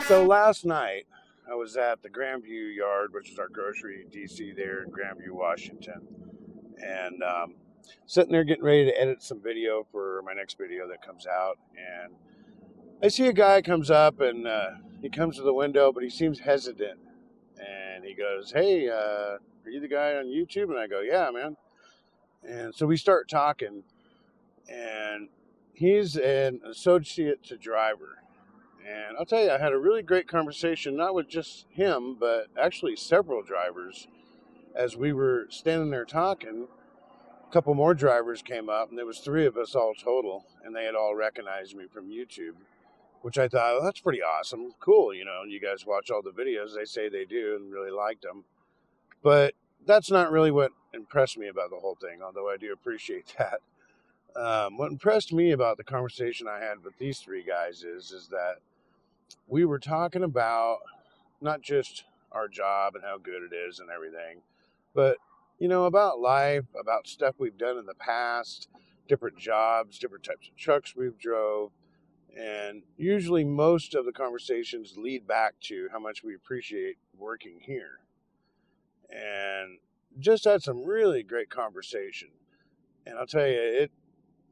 So last night, I was at the Grandview Yard, which is our grocery DC there in Grandview, Washington, and sitting there getting ready to edit some video for my next video that comes out. And I see a guy comes up and he comes to the window, but he seems hesitant. And he goes, "Hey, are you the guy on YouTube?" And I go, "Yeah, man." And so we start talking, and he's an associate to driver. And I'll tell you, I had a really great conversation, not with just him, but actually several drivers. As we were standing there talking, a couple more drivers came up, and there was three of us all total, and they had all recognized me from YouTube, which I thought, well, that's pretty awesome. Cool, you guys watch all the videos. They say they do and really liked them. But that's not really what impressed me about the whole thing, although I do appreciate that. What impressed me about the conversation I had with these three guys is that we were talking about not just our job and how good it is and everything, but about life, about stuff we've done in the past, different jobs, different types of trucks we've drove. And usually most of the conversations lead back to how much we appreciate working here. And just had some really great conversation. And I'll tell you,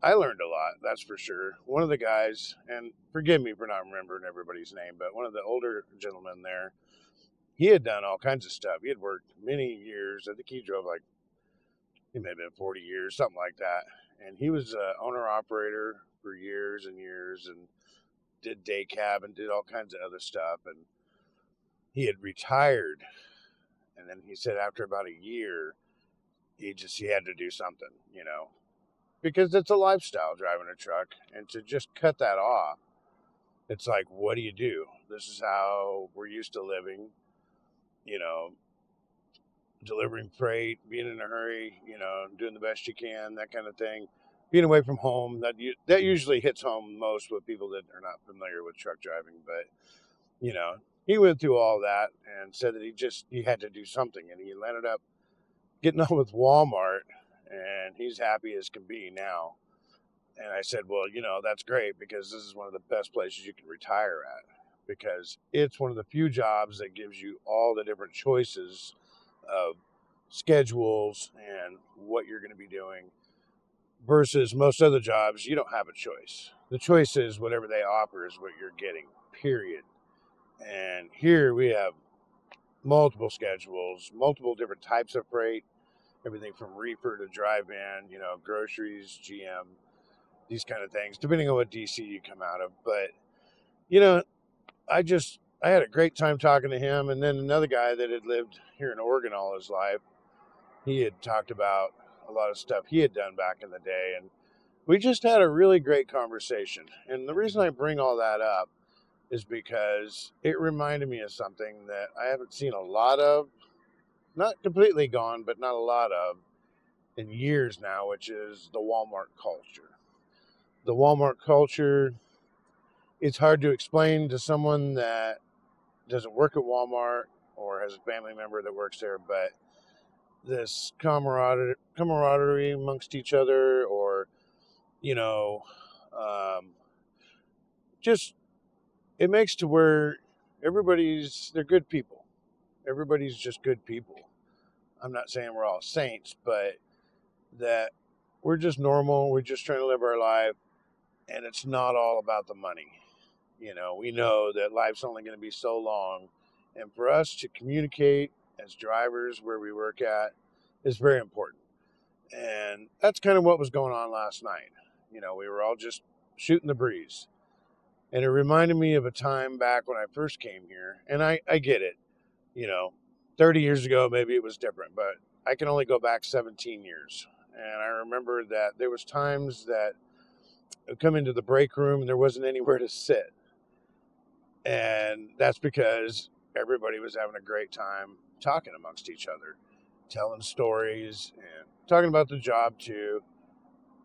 I learned a lot, that's for sure. One of the guys, and forgive me for not remembering everybody's name, but one of the older gentlemen there, he had done all kinds of stuff. He had worked many years. I think he drove he may have been 40 years, something like that. And he was an owner-operator for years and years and did day cab and did all kinds of other stuff. And he had retired. And then he said after about a year, he had to do something, because it's a lifestyle driving a truck. And to just cut that off, it's like, what do you do? This is how we're used to living, delivering freight, being in a hurry, doing the best you can, that kind of thing. Being away from home, that usually hits home most with people that are not familiar with truck driving. But, he went through all that and said that he had to do something. And he ended up getting on with Walmart, and he's happy as can be now. And I said, well, that's great, because this is one of the best places you can retire at, because it's one of the few jobs that gives you all the different choices of schedules and what you're going to be doing, versus most other jobs. You don't have a choice. The choice is whatever they offer is what you're getting, period. And here we have multiple schedules, multiple different types of freight, everything from reefer to drive-in, groceries, GM, these kind of things, depending on what DC you come out of. But, I had a great time talking to him. And then another guy that had lived here in Oregon all his life, he had talked about a lot of stuff he had done back in the day. And we just had a really great conversation. And the reason I bring all that up is because it reminded me of something that I haven't seen a lot of, not completely gone, but not a lot of in years now, which is the Walmart culture. The Walmart culture, it's hard to explain to someone that doesn't work at Walmart or has a family member that works there, but this camaraderie amongst each other, or, just, it makes to where they're good people. Everybody's just good people. I'm not saying we're all saints, but that we're just normal. We're just trying to live our life, and it's not all about the money. We know that life's only going to be so long, and for us to communicate as drivers where we work at is very important. And that's kind of what was going on last night. We were all just shooting the breeze. And it reminded me of a time back when I first came here. And I get it, 30 years ago, maybe it was different, but I can only go back 17 years. And I remember that there was times that I would come into the break room and there wasn't anywhere to sit. And that's because everybody was having a great time talking amongst each other, telling stories and talking about the job too,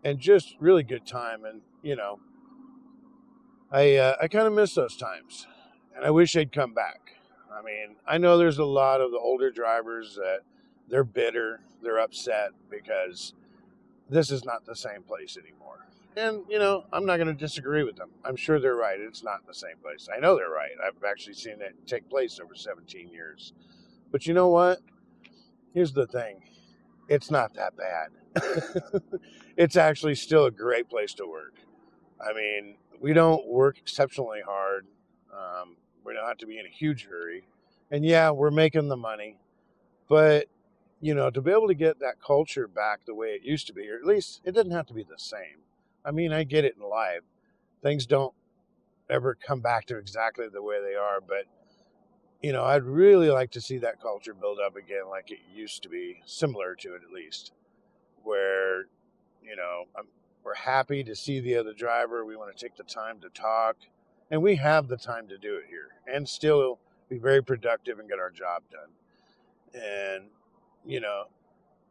and just really good time. And, I kind of miss those times, and I wish they'd come back. I mean, I know there's a lot of the older drivers that they're bitter, they're upset because this is not the same place anymore. And, I'm not going to disagree with them. I'm sure they're right. It's not in the same place. I know they're right. I've actually seen it take place over 17 years. But you know what? Here's the thing. It's not that bad. It's actually still a great place to work. I mean, we don't work exceptionally hard. We don't have to be in a huge hurry. And yeah, we're making the money. But, to be able to get that culture back the way it used to be, or at least it doesn't have to be the same. I mean, I get it in life. Things don't ever come back to exactly the way they are. But, I'd really like to see that culture build up again like it used to be, similar to it at least, where, you know, I'm, we're happy to see the other driver. We want to take the time to talk. And we have the time to do it here and still be very productive and get our job done. And, you know,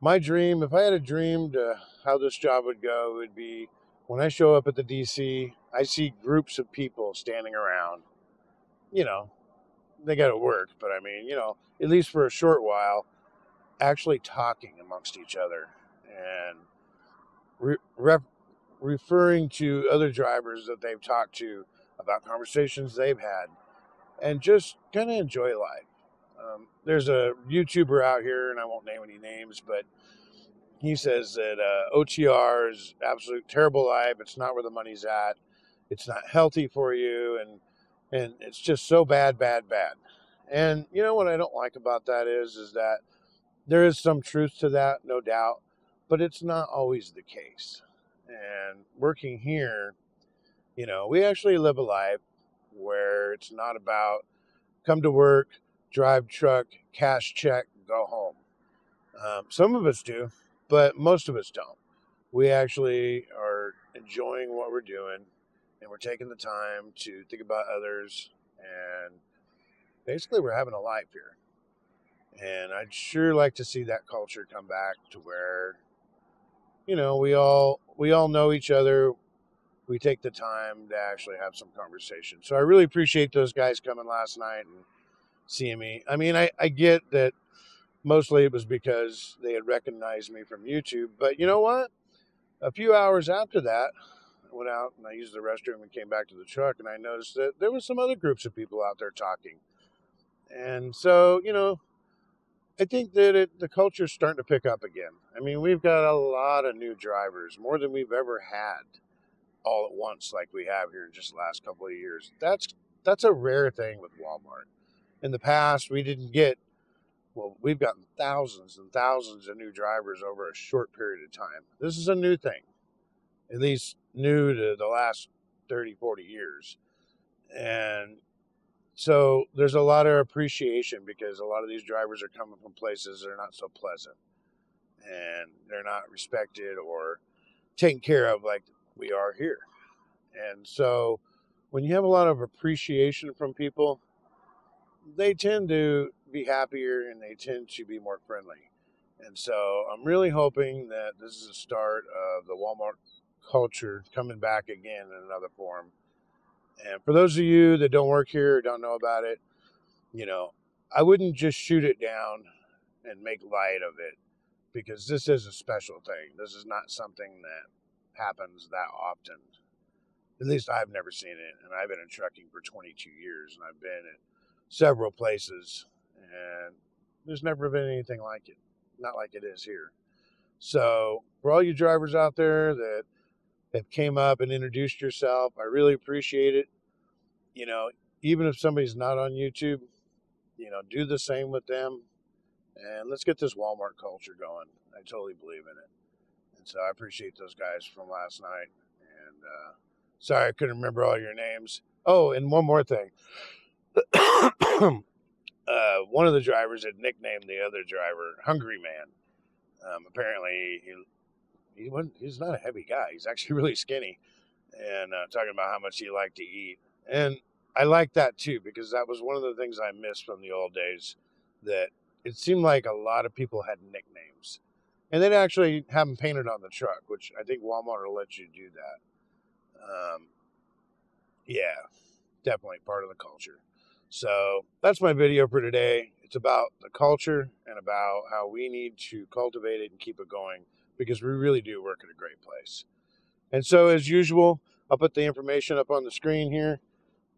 my dream, if I had a dream to how this job would go, it would be when I show up at the DC, I see groups of people standing around. You know, they got to work, but I mean, at least for a short while, actually talking amongst each other and referring to other drivers that they've talked to about conversations they've had and just kind of enjoy life. There's a YouTuber out here, and I won't name any names, but he says that OTR is absolute terrible life. It's not where the money's at. It's not healthy for you, and it's just so bad, bad, bad. And you know what I don't like about that is that there is some truth to that, no doubt, but it's not always the case. And working here, we actually live a life where it's not about come to work, drive truck, cash check, go home. Some of us do, but most of us don't. We actually are enjoying what we're doing, and we're taking the time to think about others, and basically we're having a life here. And I'd sure like to see that culture come back to where, we all know each other. We take the time to actually have some conversation. So I really appreciate those guys coming last night and seeing me. I mean, I get that mostly it was because they had recognized me from YouTube. But you know what? A few hours after that, I went out and I used the restroom and came back to the truck, and I noticed that there was some other groups of people out there talking. And so, I think that the culture's starting to pick up again. I mean, we've got a lot of new drivers, more than we've ever had all at once like we have here in just the last couple of years. That's a rare thing with Walmart. In the past, we've gotten thousands and thousands of new drivers over a short period of time. This is a new thing, at least new to the last 30, 40 years. And so there's a lot of appreciation because a lot of these drivers are coming from places that are not so pleasant and they're not respected or taken care of like we are here. And so when you have a lot of appreciation from people, they tend to be happier and they tend to be more friendly. And so I'm really hoping that this is the start of the Walmart culture coming back again in another form. And for those of you that don't work here or don't know about it, I wouldn't just shoot it down and make light of it because this is a special thing. This is not something that happens that often. At least I've never seen it. And I've been in trucking for 22 years and I've been at several places and there's never been anything like it. Not like it is here. So for all you drivers out there that have came up and introduced yourself, I really appreciate it. Even if somebody's not on YouTube, do the same with them. And let's get this Walmart culture going. I totally believe in it. And so I appreciate those guys from last night. And sorry I couldn't remember all your names. Oh, and one more thing. One of the drivers had nicknamed the other driver Hungry Man. Apparently, he's not a heavy guy. He's actually really skinny. And talking about how much he liked to eat. And I like that too, because that was one of the things I missed from the old days, that it seemed like a lot of people had nicknames. And they'd actually have them painted on the truck, which I think Walmart will let you do that. Yeah, definitely part of the culture. So that's my video for today. It's about the culture and about how we need to cultivate it and keep it going because we really do work at a great place. And so, as usual, I'll put the information up on the screen here.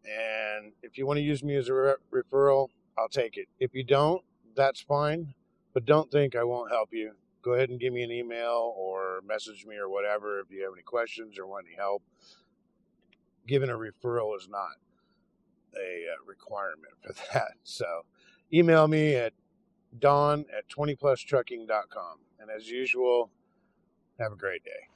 And if you want to use me as a referral, I'll take it. If you don't, that's fine. But don't think I won't help you. Go ahead and give me an email or message me or whatever if you have any questions or want any help. Giving a referral is not a requirement for that. So email me at don@20plustrucking.com. And as usual, have a great day.